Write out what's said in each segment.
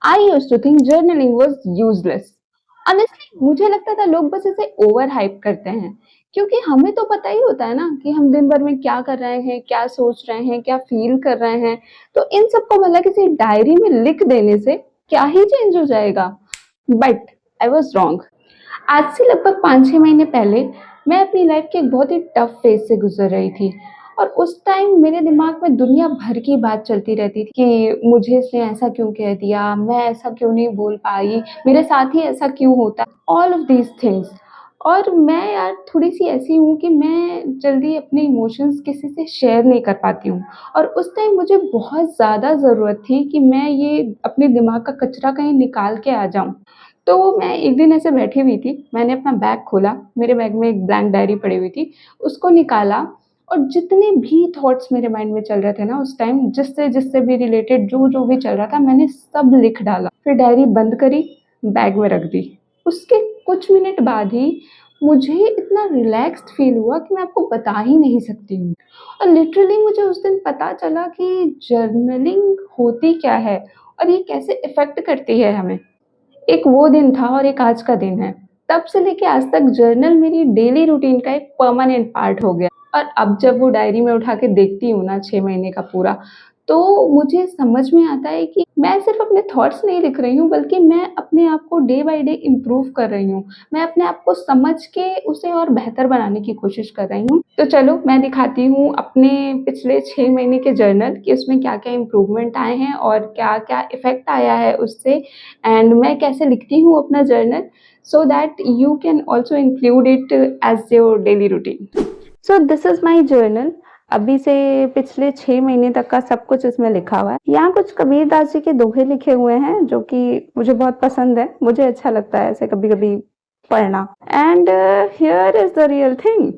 I used to think journaling was useless. Honestly मुझे लगता था लोग बस इसे ओवर हाइप करते हैं, क्योंकि हमें तो पता ही होता है ना कि हम दिन भर में क्या कर रहे हैं, क्या सोच रहे हैं, क्या फील कर रहे हैं। तो इन सबको भला किसी डायरी में लिख देने से क्या ही चेंज हो जाएगा। But I was wrong. आज से लगभग 5-6 महीने पहले मैं अपनी लाइफ के एक बहुत ही टफ फेज से गुजर रही थी। और उस टाइम मेरे दिमाग में दुनिया भर की बात चलती रहती थी कि मुझे इसने ऐसा क्यों कह दिया, मैं ऐसा क्यों नहीं बोल पाई, मेरे साथ ही ऐसा क्यों होता, ऑल ऑफ दीज थिंग्स। और मैं यार थोड़ी सी ऐसी हूँ कि मैं जल्दी अपने इमोशंस किसी से शेयर नहीं कर पाती हूँ। और उस टाइम मुझे बहुत ज़्यादा ज़रूरत थी कि मैं ये अपने दिमाग का कचरा कहीं निकाल के आ जाऊँ। तो मैं एक दिन ऐसे बैठी हुई थी, मैंने अपना बैग खोला, मेरे बैग में एक ब्लैंक डायरी पड़ी हुई थी, उसको निकाला और जितने भी थॉट्स मेरे माइंड में चल रहे थे ना उस टाइम, जिससे भी रिलेटेड जो भी चल रहा था, मैंने सब लिख डाला। फिर डायरी बंद करी, बैग में रख दी। उसके कुछ मिनट बाद ही मुझे इतना रिलैक्स्ड फ़ील हुआ कि मैं आपको बता ही नहीं सकती हूँ। और लिटरली मुझे उस दिन पता चला कि जर्नलिंग होती क्या है और ये कैसे इफ़ेक्ट करती है हमें। एक वो दिन था और एक आज का दिन है। तब से लेके आज तक जर्नल मेरी डेली रूटीन का एक परमानेंट पार्ट हो गया। और अब जब वो डायरी में उठा के देखती हूँ ना 6 महीने का पूरा, तो मुझे समझ में आता है कि मैं सिर्फ़ अपने थॉट्स नहीं लिख रही हूँ, बल्कि मैं अपने आप को डे बाय डे इम्प्रूव कर रही हूँ। मैं अपने आप को समझ के उसे और बेहतर बनाने की कोशिश कर रही हूँ। तो चलो मैं दिखाती हूँ अपने पिछले 6 महीने के जर्नल कि उसमें क्या-क्या इम्प्रूवमेंट आए हैं और क्या-क्या इफ़ेक्ट आया है उससे, एंड मैं कैसे लिखती हूँ अपना journal, so that you can also include it as your daily routine. So this is my journal. अभी से पिछले 6 महीने तक का सब कुछ इसमें लिखा हुआ है। यहाँ कुछ कबीरदास जी के दोहे लिखे हुए हैं जो कि मुझे बहुत पसंद है। मुझे अच्छा लगता है ऐसे कभी-कभी पढ़ना। And here is the real thing.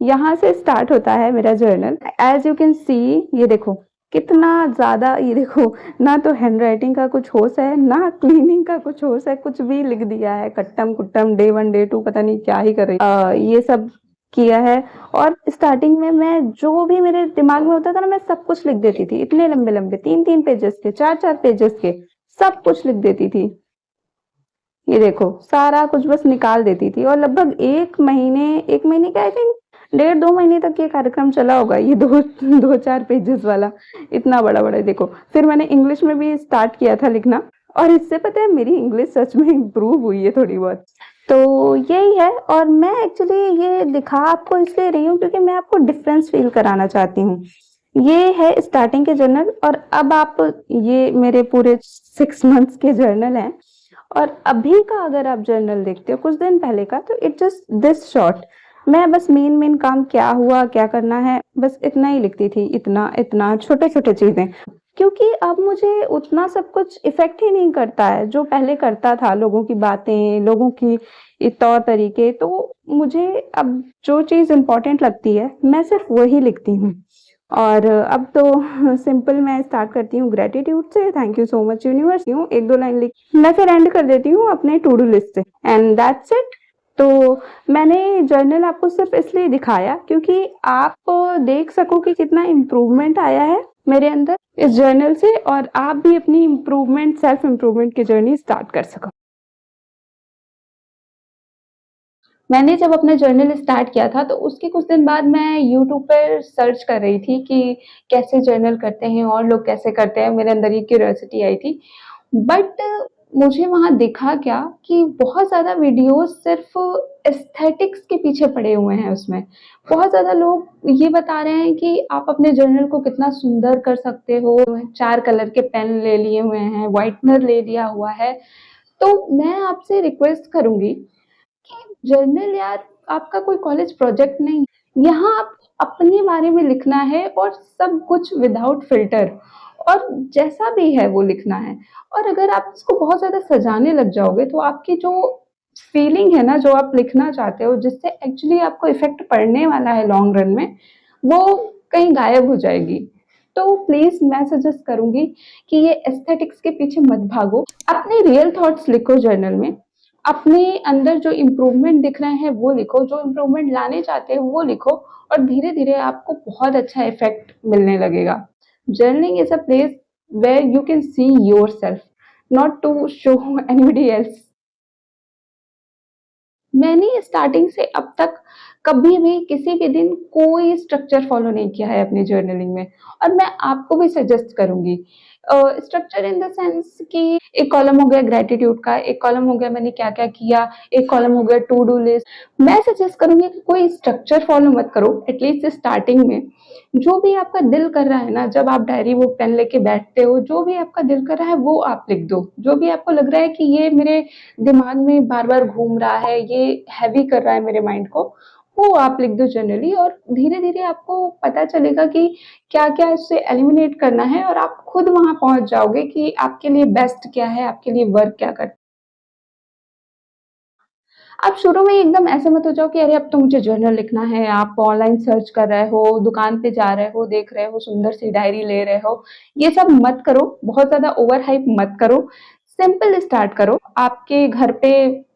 यहाँ से स्टार्ट होता है मेरा जर्नल। एज़ यू कैन सी, ये देखो कितना ज़्यादा, ये देखो ना तो हैंडराइटिंग का कुछ होश है, ना क्लीनिंग का कुछ होश है, कुछ भी लिख दिया है कट्टम-कुट्टम, डे 1 डे 2 पता नहीं क्या ही कर रही ये सब किया है। और स्टार्टिंग में मैं जो भी मेरे दिमाग में होता था ना, मैं सब कुछ लिख देती थी। इतने लंबे-लंबे 3-3 पेजेज़ के, 4-4 पेजेज़ के, सब कुछ लिख देती थी। ये देखो सारा कुछ बस निकाल देती थी और लगभग 1 महीने क्या, आई थिंक 1.5-2 महीने तक ये कार्यक्रम चला होगा, ये दो 2-4 पेजेज़ वाला, इतना बड़ा-बड़ा देखो। फिर मैंने इंग्लिश में भी स्टार्ट किया था लिखना और इससे पता है मेरी इंग्लिश सच में इम्प्रूव हुई है थोड़ी बहुत। तो यही है। और मैं एक्चुअली ये दिखा आपको इसलिए रही हूँ क्योंकि मैं आपको डिफरेंस फ़ील कराना चाहती हूँ। ये है स्टार्टिंग के जर्नल और अब आप ये मेरे पूरे 6 मंथ्स के जर्नल हैं। और अभी का अगर आप जर्नल देखते हो कुछ दिन पहले का, तो इट जस्ट दिस शॉर्ट। मैं बस मेन काम क्या हुआ, क्या करना है, बस इतना ही लिखती थी, इतना छोटे-छोटे चीज़ें। क्योंकि अब मुझे उतना सब कुछ इफ़ेक्ट ही नहीं करता है, जो पहले करता था, लोगों की बातें, लोगों की तौर-तरीके। तो मुझे अब जो चीज़ इम्पोर्टेंट लगती है, मैं सिर्फ़ वही लिखती हूँ। और अब तो सिंपल मैं स्टार्ट करती हूँ ग्रैटिट्यूड से, thank you so much universe, यूँ 1-2 लाइन लिख मैं फिर एंड कर देती हूँ अपने टू डू लिस्ट से, एंड दैट्स इट। तो मैंने जर्नल आपको सिर्फ इसलिए दिखाया क्योंकि आप देख सको कि कितना इम्प्रूवमेंट आया है मेरे अंदर इस जर्नल से, और आप भी अपनी इम्प्रूवमेंट, सेल्फ इम्प्रूवमेंट की जर्नी स्टार्ट कर सको। मैंने जब अपना जर्नल स्टार्ट किया था, तो उसके कुछ दिन बाद मैं यूट्यूब पर सर्च कर रही थी कि कैसे जर्नल करते हैं और लोग कैसे करते हैं, मेरे अंदर ये क्यूरियोसिटी आई थी। बट मुझे वहाँ दिखा क्या कि बहुत ज़्यादा वीडियोज़ सिर्फ़ एस्थेटिक्स के पीछे पड़े हुए हैं उसमें। बहुत ज़्यादा लोग ये बता रहे हैं कि आप अपने जर्नल को कितना सुंदर कर सकते हो, 4 कलर के पेन ले लिए हुए हैं, व्हाइटनर ले लिया हुआ है। तो मैं आपसे रिक्वेस्ट करूँगी कि जर्नल यार आपका कोई कॉलेज प्रोजेक्ट नहीं, यहाँ आप अपने बारे में लिखना है और सब कुछ विदाउट फ़िल्टर, और जैसा भी है वो लिखना है। और अगर आप इसको बहुत ज़्यादा सजाने लग जाओगे तो आपकी जो फीलिंग है ना, जो आप लिखना चाहते हो, जिससे एक्चुअली आपको इफ़ेक्ट पड़ने वाला है लॉन्ग रन में, वो कहीं गायब हो जाएगी। तो प्लीज़ मैं सजेस्ट करूँगी कि ये एस्थेटिक्स के पीछे मत भागो, अपने रियल थॉट्स लिखो जर्नल में। अपने अंदर जो इम्प्रूवमेंट दिख रहे हैं वो लिखो, जो इम्प्रूवमेंट लाने चाहते हो वो लिखो, और धीरे-धीरे आपको बहुत अच्छा इफ़ेक्ट मिलने लगेगा। Journaling is a place where you can see yourself, not to show anybody else. मैंने स्टार्टिंग से अब तक कभी भी किसी भी दिन कोई स्ट्रक्चर फॉलो नहीं किया है अपनी जर्नलिंग में, और मैं आपको भी सजेस्ट करूंगी। स्ट्रक्चर इन द सेंस कि एक कॉलम हो गया ग्रेटिट्यूड का, एक कॉलम हो गया मैंने क्या क्या किया, एक कॉलम हो गया टू डू लिस्ट। मैं सजेस्ट करूंगी कि कोई स्ट्रक्चर फॉलो मत करो एटलीस्ट स्टार्टिंग में। जो भी आपका दिल कर रहा है ना, जब आप डायरी वो पेन लेके बैठते हो, जो भी आपका दिल कर रहा है वो आप लिख दो। जो भी आपको लग रहा है कि ये मेरे दिमाग में बार बार घूम रहा है, ये हैवी कर रहा है मेरे माइंड को, वो आप लिख दो जनरली, और धीरे धीरे आपको पता चलेगा कि क्या क्या इससे एलिमिनेट करना है, और आप खुद वहां पहुंच जाओगे कि आपके लिए बेस्ट क्या है, आपके लिए वर्क क्या करता है। आप शुरू में एकदम ऐसे मत हो जाओ कि अरे अब तो मुझे जर्नल लिखना है। आप ऑनलाइन सर्च कर रहे हो, दुकान पे जा रहे हो, देख रहे हो, सुंदर सी डायरी ले रहे हो, ये सब मत करो। बहुत ज्यादा ओवर हाइप मत करो। सिंपल स्टार्ट करो। आपके घर पे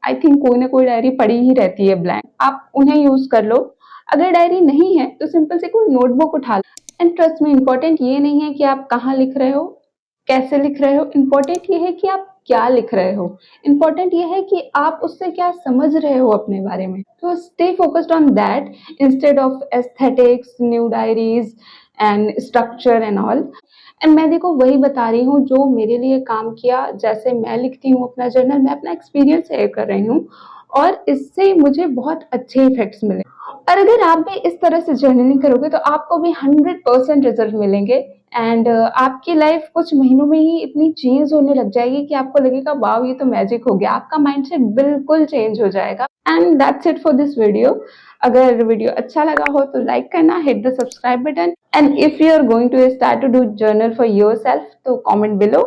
आई थिंक कोई ना कोई डायरी पड़ी ही रहती है ब्लैंक, आप उन्हें यूज कर लो। अगर डायरी नहीं है तो सिंपल से कोई नोटबुक उठा लो। एंड ट्रस्ट में, इम्पोर्टेंट ये नहीं है कि आप कहाँ लिख रहे हो, कैसे लिख रहे हो, इम्पोर्टेंट ये है कि आप क्या लिख रहे हो। इम्पोर्टेंट ये है कि आप उससे क्या समझ रहे हो अपने बारे में। तो stay focused on that instead of aesthetics, new diaries and structure and all. And मैं देखो वही बता रही हूँ जो मेरे लिए काम किया। जैसे मैं लिखती हूँ अपना जर्नल, मैं अपना एक्सपीरियंस शेयर कर रही हूँ, और इससे मुझे बहुत अच्छे इफेक्ट्स मिले। और अगर आप भी इस तरह से जर्नलिंग करोगे तो आपको भी 100% रिजल्ट मिलेंगे। एंड आपकी लाइफ कुछ महीनों में ही इतनी चेंज होने लग जाएगी कि आपको लगेगा वाओ ये तो मैजिक हो गया। आपका माइंडसेट बिल्कुल चेंज हो जाएगा। And that's it for this video. अगर वीडियो अच्छा लगा हो तो लाइक करना, hit the subscribe button, and if you are going to start to do journal for yourself तो comment below.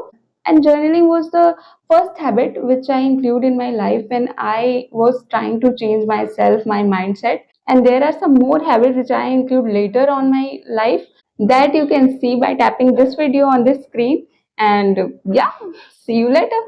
And journaling was the first habit which I include in my life when I was trying to change myself, my mindset. And there are some more habits which I include later on my life that you can see by tapping this video on this screen. And yeah, see you later.